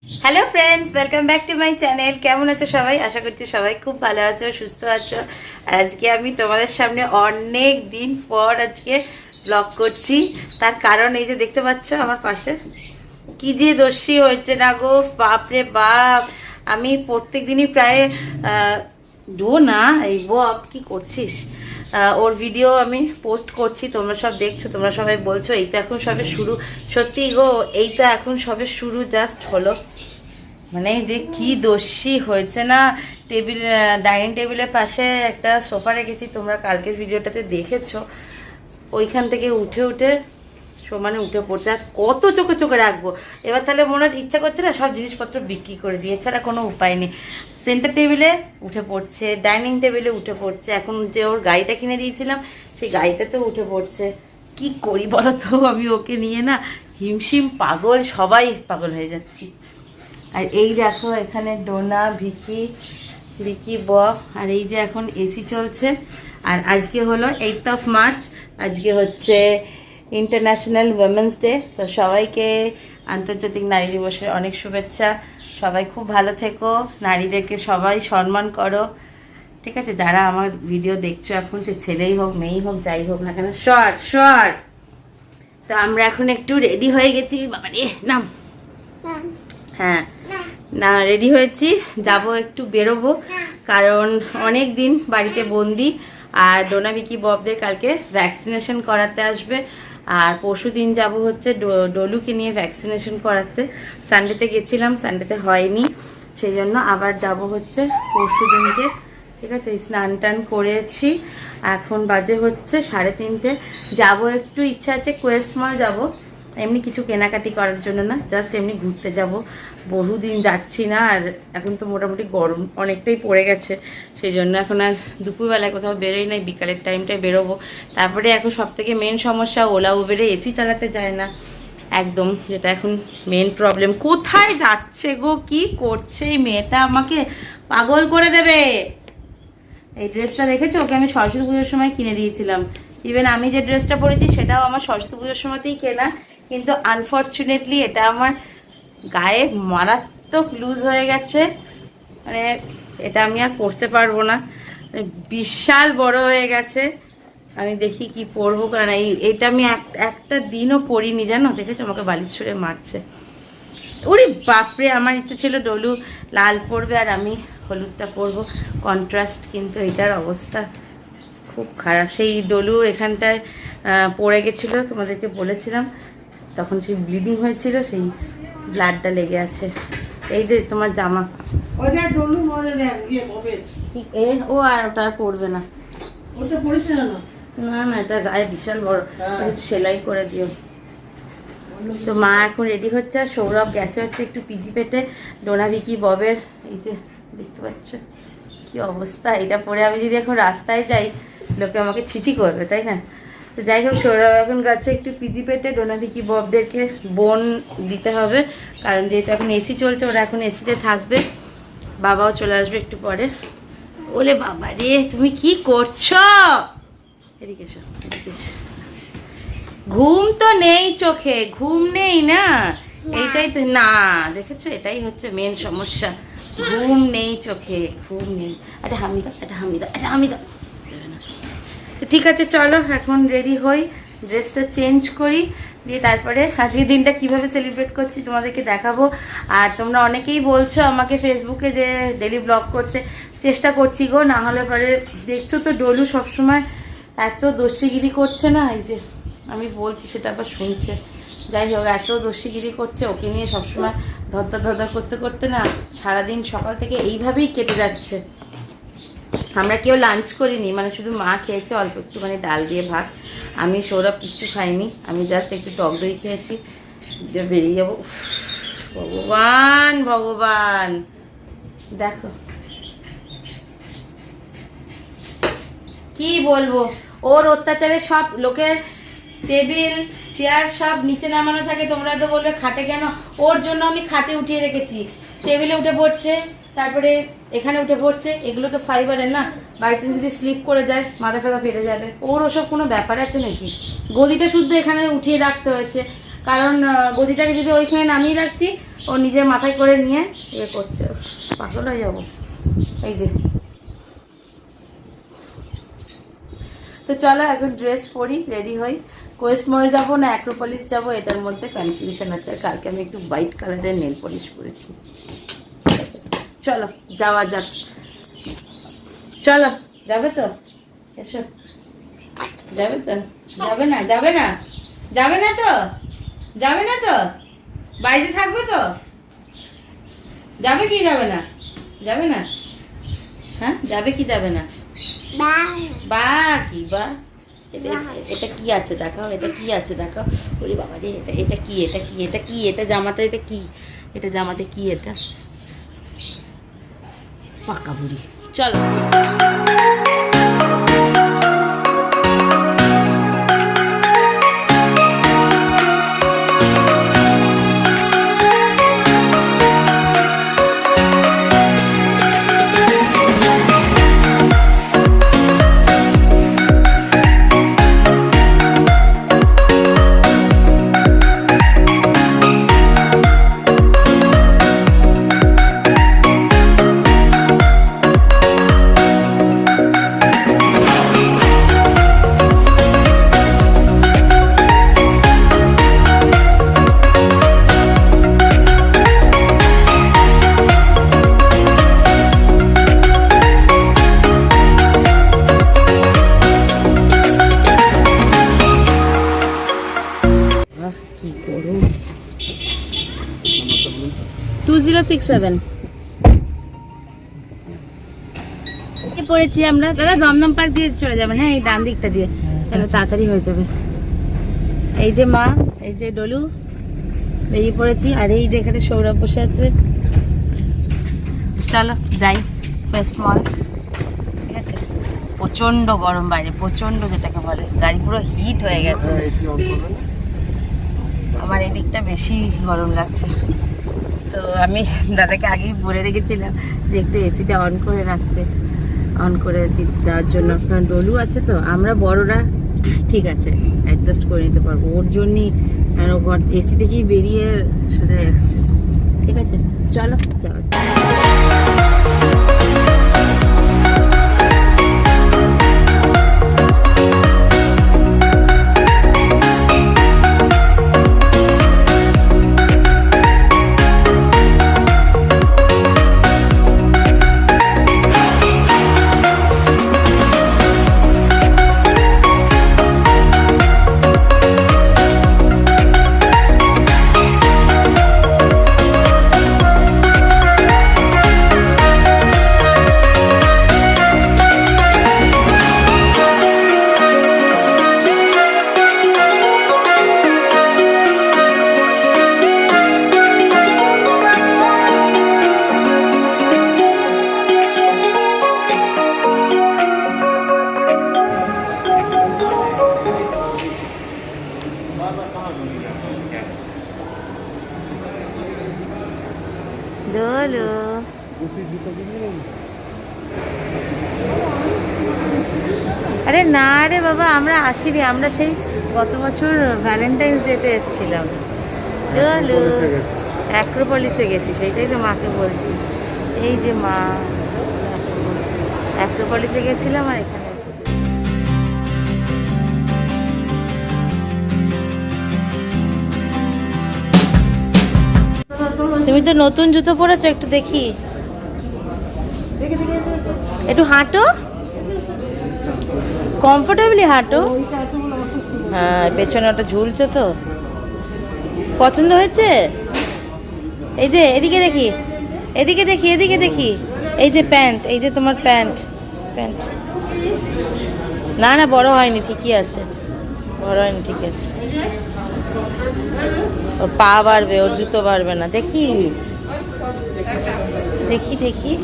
Hello friends, welcome back to my channel. কেমন আছো সবাই? আশা করছি সবাই খুব ভালো আছো, সুস্থ আছো। আর আজকে আমি তোমাদের সামনে অনেক দিন পর আজকে ব্লগ করছি। তার কারণ এই যে দেখতে পাচ্ছ আমার পাশে কি যে দস্যি হয়েছে না গো, বাপরে বাপ। আমি প্রত্যেক দিনই প্রায় এই বপ কি করছিস, ওর ভিডিও আমি পোস্ট করছি, তোমরা সব দেখছো, তোমরা সবাই বলছো এই তো এখন সবে শুরু। সত্যি গো, এই তো এখন সবে শুরু জাস্ট হলো। মানে যে কি দস্যি হয়েছে না। ডাইনিং টেবিলের পাশে একটা সোফা রেখেছি, তোমরা কালকের ভিডিওটাতে দেখেছো। ওইখান থেকে উঠে উঠে সমানে উঠে পড়ছে। আর কত চোখে চোখে রাখবো এবার? তাহলে মনে হয় ইচ্ছা করছে না সব জিনিসপত্র বিক্রি করে দিয়ে, ছাড়া কোনো উপায় নেই। সেন্টার টেবিলে উঠে পড়ছে, ডাইনিং টেবিলে উঠে পড়ছে, এখন যে ওর গাড়িটা কিনে দিয়েছিলাম সেই গাড়িটাতেও উঠে পড়ছে। কি করি বলো তো, আমি ওকে নিয়ে না হিমশিম পাগল, সবাই পাগল হয়ে যাচ্ছি। আর এই দেখো এখানে ডোনা, ভিকি বব, আর এই যে এখন এসি চলছে। আর আজকে হলো 8th মার্চ, আজকে হচ্ছে ইন্টারন্যাশনাল উইমেন্স ডে। তো সবাইকে আন্তর্জাতিক নারী দিবসের অনেক শুভেচ্ছা। সবাই খুব ভালো থেকো, নারীদেরকে সবাই সম্মান করো, ঠিক আছে? যারা আমার ভিডিও দেখছো এখন, সে ছেলেই হোক মেয়েই হোক যাই হোক না কেন, শর্ট। তো আমরা এখন একটু রেডি হয়ে গেছি। বাবা রে, নাম। হ্যাঁ না, রেডি হয়েছি, যাব একটু বেরোবো, কারণ অনেক দিন বাড়িতে বন্দি। আর ডোনা, ভিকি, ববদের কালকে ভ্যাকসিনেশন করাতে আসবে। আর পরশু দিন যাবো হচ্ছে ডলুকে নিয়ে ভ্যাকসিনেশন করাতে। সানডেতে গেছিলাম, সানডেতে হয়নি, সেই জন্য আবার যাব হচ্ছে পরশু দিনকে, ঠিক আছে? স্নান টান করেছি, এখন বাজে হচ্ছে 3:30। যাবো একটু, ইচ্ছা আছে কোয়েস্ট মল যাবো, এমনি কিছু কেনাকাটি করার জন্য না, জাস্ট এমনি ঘুরতে যাব। বহুদিন যাচ্ছি না, আর এখন তো মোটামুটি গরম অনেকটাই পড়ে গেছে, সেই জন্য এখন আর দুপুরবেলায় কোথাও বেরোই নাই, বিকালের টাইমটায় বেরোবো। তারপরে এখন সবথেকে মেন সমস্যা, ওলা উবেরে এসি চালাতে যায় না একদম, যেটা এখন মেন প্রবলেম। কোথায় যাচ্ছে গো, কি করছে এই মেয়েটা, আমাকে পাগল করে দেবে। এই ড্রেসটা দেখেছো, ওকে আমি সরস্বতী পুজোর সময় কিনে দিয়েছিলাম। ইভেন আমি যে ড্রেসটা পরেছি সেটাও আমার সরস্বতী পুজোর সময়তেই কেনা, কিন্তু আনফর্চুনেটলি এটা আমার গায়ে মারাত্মক লুজ হয়ে গেছে। মানে এটা আমি আর পরতে পারবো না, বিশাল বড় হয়ে গেছে। আমি দেখি কি পরবো, কারণ এটা আমি একটা দিনও পরিনি, জানো? দেখেছো আমাকে বালিশ ছুঁড়ে মারছে। ওরে বাপরে, আমার ইচ্ছে ছিল ডলু লাল পরবে আর আমি হলুদটা পরবো, কন্ট্রাস্ট, কিন্তু এটার অবস্থা খুব খারাপ। সেই ডলু এখানটায় পড়ে গেছিলো, তোমাদেরকে বলেছিলাম, তখন সেই ব্লিডিং হয়েছিল, সেই ব্লাডটা লেগে আছে। এই যে তোমার জামা, ও আর ওটা আর পরবে না। না না, এটা গায়ে বিশাল বড়, একটু সেলাই করে দিও। তো মা এখন রেডি হচ্ছে, আর সৌরভ গেছে হচ্ছে একটু পিজি পেটে। ডোনা, ভিকি, ববের এই যে দেখতে পাচ্ছ কি অবস্থা, এটা পরে আমি যদি এখন রাস্তায় যাই লোকে আমাকে ছিছি করবে, তাই না? তো যাই হোক, সৌরভ এখন গেছে একটু পিজি পেটে, ডোনা, ভিকি, ববদেরকে বোন দিতে হবে, কারণ যেহেতু এখন এসি চলছে, ওরা এখন এসিতে থাকবে। বাবাও চলে আসবে একটু পরে। ওলে বাবা রে, তুমি কি করছো? এদিকে এসো, এদিকে এসো। ঘুম তো নেই চোখে, ঘুম নেই না, এইটাই তো না, দেখেছো? এটাই হচ্ছে মেন সমস্যা, ঘুম নেই চোখে, ঘুম নেই। এটা হামিদা, এটা হামিদা, এটা হামিদা। তো ঠিক আছে, চলো এখন রেডি হই, ড্রেসটা চেঞ্জ করি, দিয়ে তারপরে আজকের দিনটা কিভাবে সেলিব্রেট করছি তোমাদেরকে দেখাবো। আর তোমরা অনেকেই বলছো আমাকে ফেসবুকে যে ডেলি ব্লগ করতে, চেষ্টা করছি গো, না হলে পরে দেখছো তো ডলু সবসময় এত দস্যিগিরি করছে না, এই যে আমি বলছি সেটা আবার শুনছে। যাই হোক, এত দস্যিগিরি করছে, ওকে নিয়ে সবসময় ধর করতে করতে না সারাদিন সকাল থেকে এইভাবেই কেটে যাচ্ছে। আমরা কেউ লাঞ্চ করিনি, মানে শুধু মা খেয়েছে অল্প একটুখানি ডাল দিয়ে ভাত, আমি সৌরভ কিচ্ছু খাইনি, আমি জাস্ট একটু টক দই খেয়েছি, দিয়ে বেরিয়ে যাবো। ভগবান ভগবান, দেখো কি বলবো, ওর অত্যাচারে সব লোকের টেবিল চেয়ার সব নিচে নামানো থাকে, তোমরা তো বলবে খাটে কেন, ওর জন্য আমি খাটে উঠিয়ে রেখেছি, টেবিলে উঠে পড়ছে, তারপরে এখানে উঠে পড়ছে। এগুলো তো ফাইবারের না, বাড়িতে যদি স্লিপ করে যায় মাথা ফাথা ফেটে যাবে, ওর ওসব কোনো ব্যাপার আছে নাকি? গদিটা শুদ্ধ এখানে উঠিয়ে রাখতে হয়েছে, কারণ গদিটাকে যদি ওইখানে নামিয়ে রাখছি ও নিজের মাথায় করে নিয়ে ইয়ে করছে, পাগল হয়ে যাবো। এই যে তো চলো এখন ড্রেস পরি, রেডি হই। কোয়েস্ট মল যাবো না অ্যাক্রোপলিস যাবো, এটার মধ্যে কনফিউশন আছে। আর কালকে আমি একটু হোয়াইট কালারের নেল পলিশ করেছি। ঠিক আছে চলো যাওয়া যাক। চলো যাবে তো, এসো। যাবে তো? যাবে না? যাবে না? যাবে না তো? যাবে না তো? বাড়িতে থাকবে তো? যাবে কি যাবে না? যাবে না? হ্যাঁ যাবে কি যাবে না? বা কি বা? এটা কি আছে দেখাও, এটা কি আছে দেখাও। ওরে বাবা রে, এটা এটা কি, এটা কি, এটা কি, এটা জামাতে, এটা কি, এটা জামাতে কি, এটা পাকা বুড়ি। চলো কি করো। 2067 পড়েছি আমরা। দাদা দমদম পার্ক দিয়ে চলে যাবেন। হ্যাঁ এই ডান দিকটা দিয়ে, তাহলে তাড়াতাড়ি হয়ে যাবে। এই যে মা, এই যে ডলু, বেরিয়ে পড়েছি। আর এই যে এখানে সৌরভ বসে আছে। চলো যাই কোয়েস্ট মল। ঠিক আছে, প্রচন্ড গরম বাইরে, প্রচন্ড, যেটাকে বলে গাড়ি পুরো হিট হয়ে গেছে। আমার এই দিকটা বেশি গরম লাগছে, তো আমি দাদাকে আগেই বলে রেখেছিলাম যে একটু এসিটা অন করে রাখতে, অন করে দেওয়ার জন্য। কারণ ডলু আছে তো, আমরা বড়রা ঠিক আছে অ্যাডজাস্ট করে নিতে পারবো, ওর জন্যই ঘর এসি থেকেই বেরিয়ে সোজা এসছে। ঠিক আছে চলো যাওয়া যাক। ডলু আরে না রে বাবা, আমরা আসিনি, আমরা সেই গত বছর ভ্যালেন্টাইন্স ডেতে এসেছিলাম। ডলু অ্যাক্রোপলিসে গেছি, সেইটাই তো মাকে বলছি। এই যে মা, অ্যাক্রোপলিসে গেছিলাম আর এখানে এসেছি। তুমি তো নতুন জুতো পরেছো, একটু দেখি, একটু হাঁটো, কমফোর্টেবলি হাঁটো। হ্যাঁ পেছনে ওটা ঝুলছে তো। পছন্দ হয়েছে? এই যে এদিকে দেখি, এদিকে দেখি, এদিকে দেখি। এই যে প্যান্ট, এই যে তোমার প্যান্ট, প্যান্ট না না বড় হয়নি, ঠিকই আছে, বড় হয়নি, ঠিক আছে। ওর পা বাড়বে, ওর জুতো বাড়বে না। দেখি দেখি দেখি।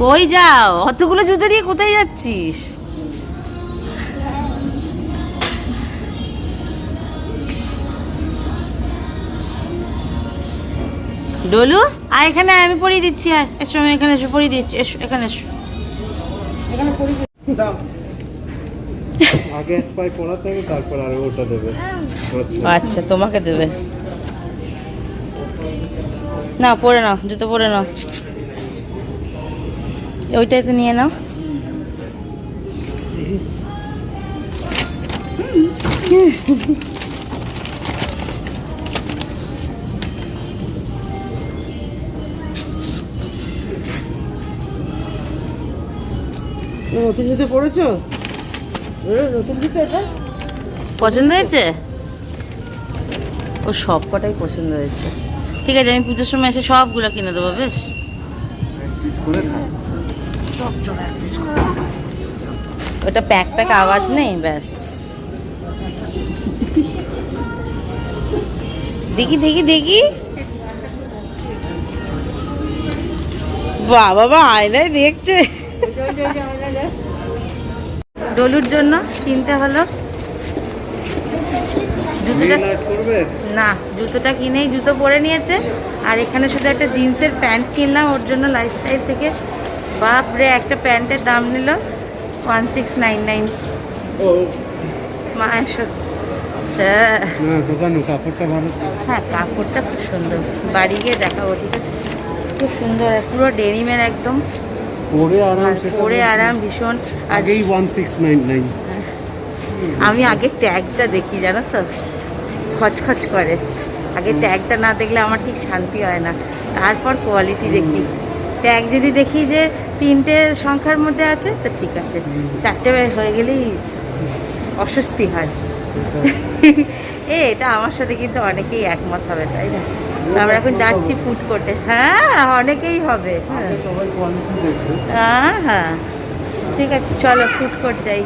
কই যাও? অতগুলো জুতো নিয়ে কোথায় যাচ্ছিস? ডলু আর এখানে আমি পরিয়ে দিচ্ছি, আর এসো আমি এখানে এসে পরিয়ে দিচ্ছি, এসো এখানে এসো, এখানে পরিয়ে দিচ্ছি। দাও আগে এক পায়ে পড়াতে হবে, তারপর আর ওটা দেবে। আচ্ছা তোমাকে দেবে, না পরে নাও, জুতো পরে নাও, ওইটাই তো নিয়ে নাও। নতুন জুতো পড়েছো? নতুন জুতো এটা পছন্দ হয়েছে? ও সব কটাই পছন্দ হয়েছে। ঠিক আছে, আমি পুজোর সময় এসে সবগুলো কিনে দেবো, বেশ? করে খাও। ওটা প্যাক প্যাক আওয়াজ নেই, ব্যাস। দেখি দেখি দেখি, বাবা আয়নায় দেখছে। ডলুর জন্য কিনতে হলো জুতোটা, করবে না জুতোটা কিনেই জুতো পরে নিয়েছে। আর এখানে শুধু একটা জিন্সের প্যান্ট কিনলাম ওর জন্য লাইফস্টাইল থেকে। বাপরে, একটা প্যান্টের দাম নিল 1699। ও মা এসো। হ্যাঁ না, দোকান কাপড়টা ভালো। হ্যাঁ, কাপড়টা খুব সুন্দর, বাড়ি গিয়ে দেখাবো, ঠিক আছে? খুব সুন্দর, আর পুরো ডেনিমের একদম, পরে আরাম, আর পরে আরাম ভীষণ। আর আগেই 1699। আমি আগে ট্যাগটা দেখি, জানো তো, খচখচ করে। আগে ট্যাগটা না দেখলে আমার ঠিক শান্তি হয় না, তারপর কোয়ালিটি দেখি। ট্যাগ যদি দেখি যে 3টে সংখ্যার মধ্যে আছে তো ঠিক আছে, 4টে হয়ে গেলেই অস্বস্তি হয়। এটা আমার সাথে কিন্তু অনেকেই একমত হবে, তাই না? আমরা এখন যাচ্ছি ফুড কোর্টে। হ্যাঁ, অনেকেই হবে। হ্যাঁ সবাই কোয়ালিটি দেখবে। হ্যাঁ হ্যাঁ, ঠিক আছে, চলো ফুড কোর্ট যাই।